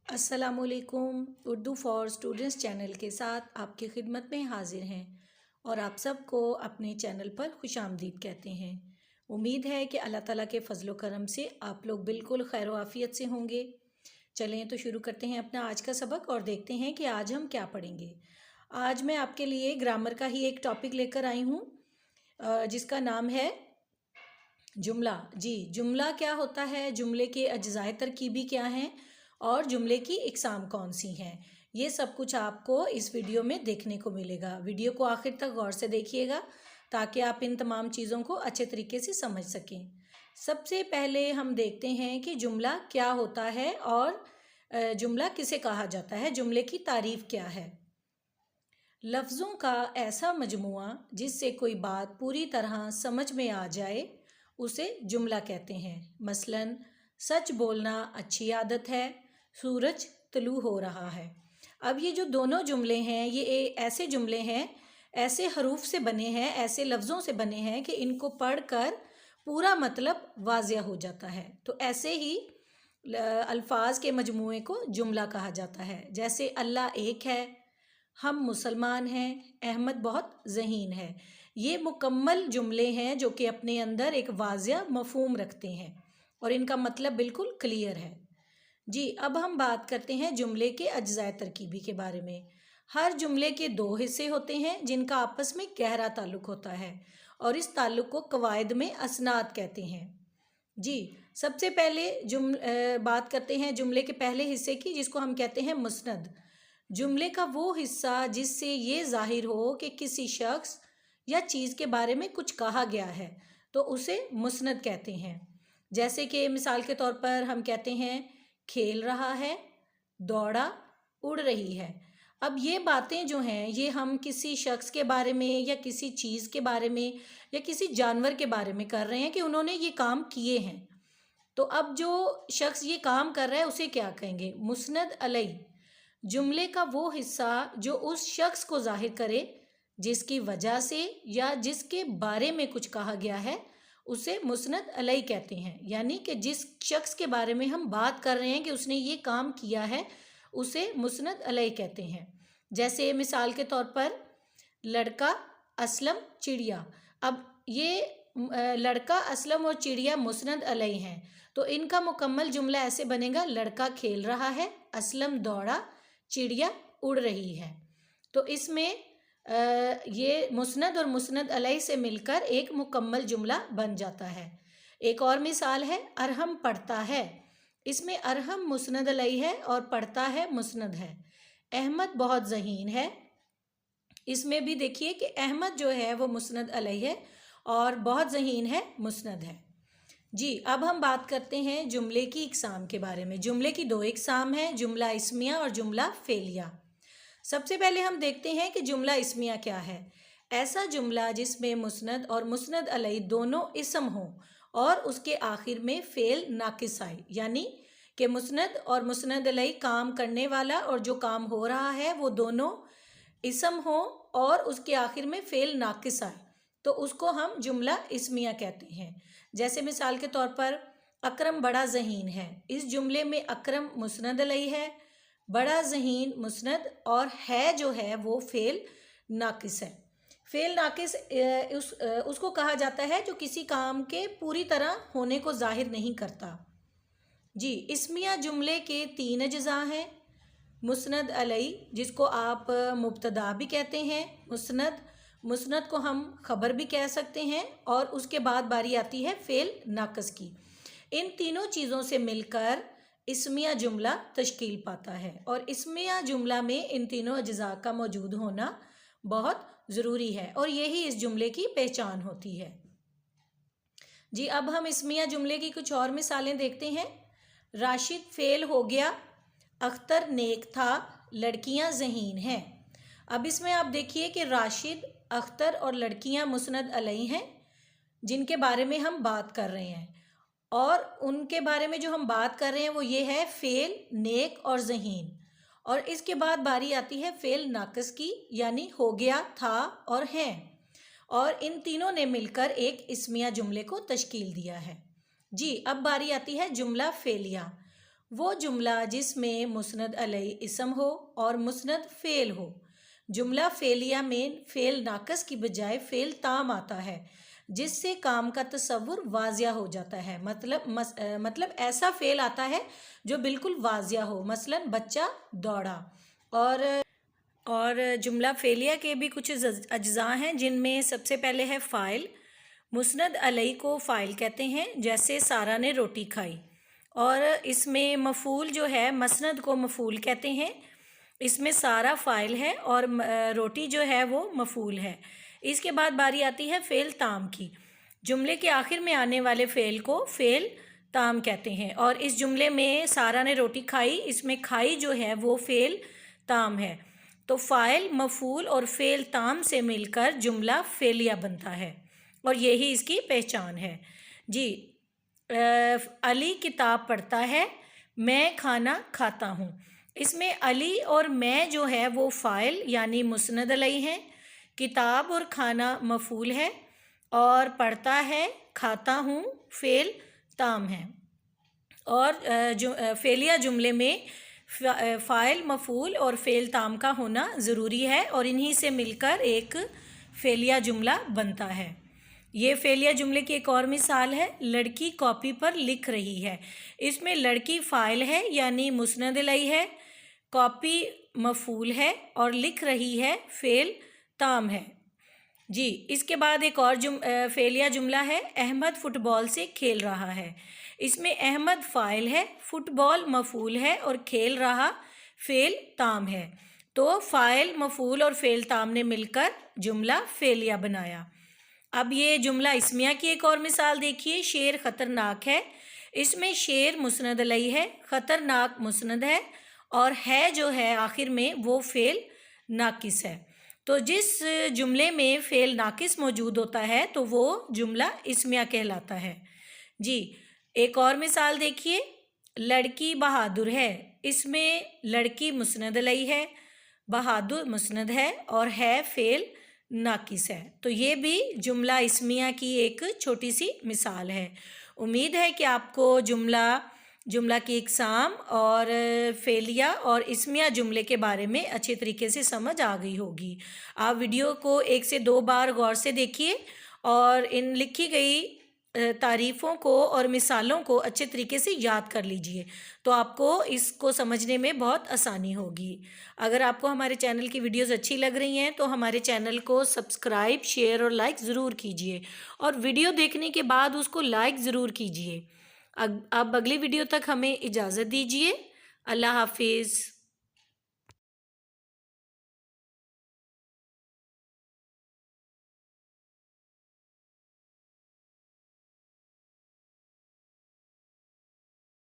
अस्सलाम वालेकुम। Urdu for students channel के साथ आपकी खिदमत में हाजिर हैं और आप सबको अपने चैनल पर खुश आमदीद कहते हैं। उम्मीद है कि अल्लाह ताला के फ़ज़ल व करम से आप लोग बिल्कुल खैर आफ़ियत से होंगे। चलें तो शुरू करते हैं अपना आज का सबक और देखते हैं कि आज हम क्या पढ़ेंगे। आज मैं आपके लिए ग्रामर का ही एक टॉपिक लेकर आई हूँ जिसका नाम है जुमला। जी, जुमला क्या होता है, जुमले के अज्ज़ाए तरकीबी क्या हैं और जुमले की इकसाम कौन सी हैं, ये सब कुछ आपको इस वीडियो में देखने को मिलेगा। वीडियो को आखिर तक गौर से देखिएगा ताकि आप इन तमाम चीज़ों को अच्छे तरीके से समझ सकें। सबसे पहले हम देखते हैं कि जुमला क्या होता है और जुमला किसे कहा जाता है, जुमले की तारीफ़ क्या है। लफ्ज़ों का ऐसा मजमुआ जिससे कोई बात पूरी तरह समझ में आ जाए उसे जुमला कहते हैं। मसलन, सच बोलना अच्छी आदत है, सूरज तुलू हो रहा है। अब ये जो दोनों जुमले हैं ये ऐसे जुमले हैं, ऐसे हरूफ से बने हैं, ऐसे लफ्ज़ों से बने हैं कि इनको पढ़कर पूरा मतलब वाज़िया हो जाता है। तो ऐसे ही अल्फाज के मजमूए को जुमला कहा जाता है। जैसे अल्लाह एक है, हम मुसलमान हैं, अहमद बहुत ज़हीन है। ये मुकम्मल जुमले हैं जो कि अपने अंदर एक वाज़िया मफ़हूम रखते हैं और इनका मतलब बिल्कुल क्लियर है। जी, अब हम बात करते हैं जुमले के अज्ज़ाए तरकीबी के बारे में। हर जुमले के दो हिस्से होते हैं जिनका आपस में गहरा ताल्लुक़ होता है और इस ताल्लुक़ को कवायद में असनाद कहते हैं। जी, सबसे पहले बात करते हैं जुमले के पहले हिस्से की, जिसको हम कहते हैं मुस्नद। जुमले का वो हिस्सा जिससे ये ज़ाहिर हो कि किसी शख्स या चीज़ के बारे में कुछ कहा गया है तो उसे मुस्नद कहते हैं। जैसे कि मिसाल के तौर पर हम कहते हैं खेल रहा है, दौड़ा, उड़ रही है। अब ये बातें जो हैं ये हम किसी शख्स के बारे में या किसी चीज़ के बारे में या किसी जानवर के बारे में कर रहे हैं कि उन्होंने ये काम किए हैं। तो अब जो शख्स ये काम कर रहा है उसे क्या कहेंगे? मुस्नद अलैह। जुमले का वो हिस्सा जो उस शख्स को ज़ाहिर करे जिसकी वजह से या जिसके बारे में कुछ कहा गया है उसे मुस्नद अलैह कहते हैं। यानी कि जिस शख्स के बारे में हम बात कर रहे हैं कि उसने ये काम किया है उसे मुस्नद अलैह कहते हैं। जैसे मिसाल के तौर पर लड़का, असलम, चिड़िया। अब ये लड़का, असलम और चिड़िया मुस्नद अलैह हैं तो इनका मुकम्मल जुमला ऐसे बनेगा, लड़का खेल रहा है, असलम दौड़ा, चिड़िया उड़ रही है। तो इसमें ये मुस्नद और मुस्नद अलैह से मिलकर एक मुकम्मल जुमला बन जाता है। एक और मिसाल है, अरहम पढ़ता है। इसमें अरहम मुस्नद अलैह है और पढ़ता है मुस्नद है। अहमद बहुत ज़हीन है। इसमें भी देखिए कि अहमद जो है वो मुस्नद अलैह है और बहुत ज़हीन है मुस्नद है। जी, अब हम बात करते हैं जुमले की इकसाम के बारे में। जुमले की दो इकसाम हैं, जुमला इस्मिया और जुमला फ़ेलिया। सबसे पहले हम देखते हैं कि जुमला इस्मिया क्या है। ऐसा जुमला जिसमें मुस्नद और मुस्नद अलैह दोनों इस्म हों और उसके आखिर में फ़ेल नाकिस आए, यानी कि मुस्नद और मुस्नद अलैह काम करने वाला और जो काम हो रहा है वो दोनों इस्म हो और उसके आखिर में फ़ेल नाकिस आए तो उसको हम जुमला इस्मिया कहते हैं। जैसे मिसाल के तौर पर अकरम बड़ा ज़हीन है। इस जुमले में अकरम मुस्नद अलैह है, बड़ा ज़हीन मुस्नद और है जो है वो फ़ेल नाकिस है। फ़ेल नाकिस उसको कहा जाता है जो किसी काम के पूरी तरह होने को ज़ाहिर नहीं करता। जी, इस्मिया जुमले के तीन अज्ज़ा हैं। मुस्नद अलैह जिसको आप मुब्तदा भी कहते हैं, मुस्नद को हम ख़बर भी कह सकते हैं और उसके बाद बारी आती है फ़ेल नाक़िस की। इन तीनों चीज़ों से मिलकर इस्मिया जुमला तश्कील पाता है और इस्मिया जुमला में इन तीनों अज्ज़ा का मौजूद होना बहुत ज़रूरी है और यही इस जुमले की पहचान होती है। जी, अब हम इस्मिया जुमले की कुछ और मिसालें देखते हैं। राशिद फ़ेल हो गया, अख्तर नेक था, लड़कियां ज़हीन हैं। अब इसमें आप देखिए कि राशिद, अख्तर और लड़कियां मुस्नद अलैह हैं जिनके बारे में हम बात कर रहे हैं और उनके बारे में जो हम बात कर रहे हैं वो ये है फ़ेल, नेक और ज़हीन। और इसके बाद बारी आती है फ़ेल नाक़िस की, यानी हो गया, था और हैं, और इन तीनों ने मिलकर एक इस्मिया जुमले को तश्कील दिया है। जी, अब बारी आती है जुमला फ़ेलिया। وہ جملہ جس میں مسند علیہ اسم ہو اور مسند فعل ہو۔ جملہ فعلیہ میں فعل ناقص کی بجائے فعل تام آتا ہے جس سے کام کا تصور واضح ہو جاتا ہے۔ مطلب ایسا فعل آتا ہے جو بالکل واضح ہو، مثلا بچہ دوڑا۔ اور جملہ فعلیہ کے بھی کچھ اجزاء ہیں جن میں سب سے پہلے ہے فاعل۔ مسند علیہ کو فاعل کہتے ہیں، جیسے سارا نے روٹی کھائی۔ اور اس میں مفعول جو ہے مسند کو مفعول کہتے ہیں، اس میں سارا فاعل ہے اور روٹی جو ہے وہ مفعول ہے۔ اس کے بعد باری آتی ہے فعل تام کی۔ جملے کے آخر میں آنے والے فعل کو فعل تام کہتے ہیں، اور اس جملے میں سارا نے روٹی کھائی، اس میں کھائی جو ہے وہ فعل تام ہے۔ تو فاعل، مفعول اور فعل تام سے مل کر جملہ فعلیہ بنتا ہے، اور یہی اس کی پہچان ہے۔ جی، علی کتاب پڑھتا ہے، میں کھانا کھاتا ہوں۔ اس میں علی اور میں جو ہے وہ فاعل یعنی مسند علیہ ہیں، کتاب اور کھانا مفعول ہے، اور پڑھتا ہے، کھاتا ہوں فعل تام ہے۔ اور فعلیہ جملے میں فاعل، مفعول اور فعل تام کا ہونا ضروری ہے، اور انہی سے مل کر ایک فعلیہ جملہ بنتا ہے۔ یہ فعلیہ جملے کی ایک اور مثال ہے، لڑکی کاپی پر لکھ رہی ہے۔ اس میں لڑکی فاعل ہے یعنی مسند علیہ ہے، کاپی مفعول ہے، اور لکھ رہی ہے فعل تام ہے۔ جی، اس کے بعد ایک اور فعلیہ جملہ ہے، احمد فٹ بال سے کھیل رہا ہے۔ اس میں احمد فاعل ہے، فٹ بال مفعول ہے، اور کھیل رہا فعل تام ہے۔ تو فاعل، مفعول اور فعل تام نے مل کر جملہ فعلیہ بنایا۔ اب یہ جملہ اسمیہ کی ایک اور مثال دیکھیے، شیر خطرناک ہے۔ اس میں شیر مسند علیہ ہے، خطرناک مسند ہے، اور ہے جو ہے آخر میں وہ فعل ناقص ہے۔ تو جس جملے میں فعل ناقص موجود ہوتا ہے تو وہ جملہ اسمیہ کہلاتا ہے۔ جی، ایک اور مثال دیکھیے، لڑکی بہادر ہے۔ اس میں لڑکی مسند علیہ ہے، بہادر مسند ہے، اور ہے فعل ناقص ہے۔ تو یہ بھی جملہ اسمیہ کی ایک چھوٹی سی مثال ہے۔ امید ہے کہ آپ کو جملہ کی اقسام اور فعلیہ اور اسمیہ جملے کے بارے میں اچھے طریقے سے سمجھ آ گئی ہوگی۔ آپ ویڈیو کو 1 سے 2 بار غور سے دیکھیے، اور ان لکھی گئی تعریفوں کو اور مثالوں کو اچھے طریقے سے یاد کر لیجئے، تو آپ کو اس کو سمجھنے میں بہت آسانی ہوگی۔ اگر آپ کو ہمارے چینل کی ویڈیوز اچھی لگ رہی ہیں تو ہمارے چینل کو سبسکرائب، شیئر اور لائک ضرور کیجئے، اور ویڈیو دیکھنے کے بعد اس کو لائک ضرور کیجئے۔ اب اگلی ویڈیو تک ہمیں اجازت دیجئے۔ اللہ حافظ۔